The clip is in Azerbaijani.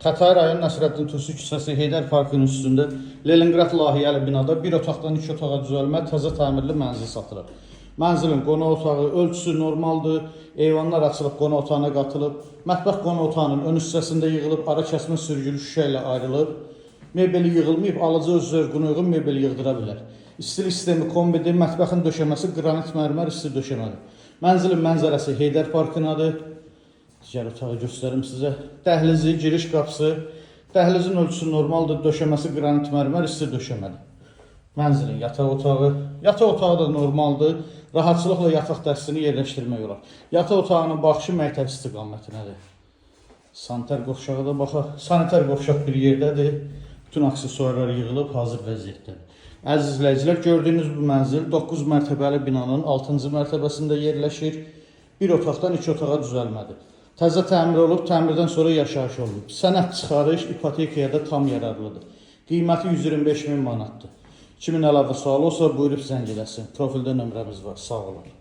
Xətai rayon Nəsrəddin Tusi küçəsi Heydər Parkının üstündə Leningrad layihəli binada bir otaqdan 2 otağa düzəlmə təzə təmirli mənzil satılır. Mənzilin qonaq otağı ölçüsü normaldır, eyvanlar açılıb qonaq otağına qatılıb, mətbəx qonaq otağının ön hissəsində yığılıb, ara kəsmə sürgülü şüşə ilə ayrılıb, mebeli yığılmayıb, alıcı öz zövqünə uyğun mebel yığdıra bilər. İstilik sistemi kombidir, mətbəxin döşəməsi qranit mərmər isti döşəmədir. Mənzilin mənzərəsi Heydər Parkınadır. Digər otağı göstərim sizə. Dəhlizi, giriş qapısı, dəhlizin ölçüsü normaldır, döşəməsi qranit mərmər isti döşəmədir. Mənzilin yataq otağı. Yataq otağı da normaldır. Rahatçılıqla yataq dəstini yerləşdirmək olar. Yataq otağının baxışı məktəb istiqamətindədir. Sanitar qovşağı da baxaq. Sanitar qovşaq bir yerdədir. Bütün aksesuarlar yığılıb, hazır vəziyyətdədir. Əziz izləyicilər, gördüyünüz bu mənzil 9 mərtəbəli binanın 6-cı mərtəbəsində yerləşir. Bir otaqdan 2 otağa düzəlmədir. Təzə təmir olub, təmirdən sonra yaşayış olunub. Sənəd çıxarış ipotekaya da tam yararlıdır. Qiyməti 125.000 manatdır. Kimin əlavə sualı olsa buyurub zəng eləsin. Profildə nömrəmiz var. Sağ olun.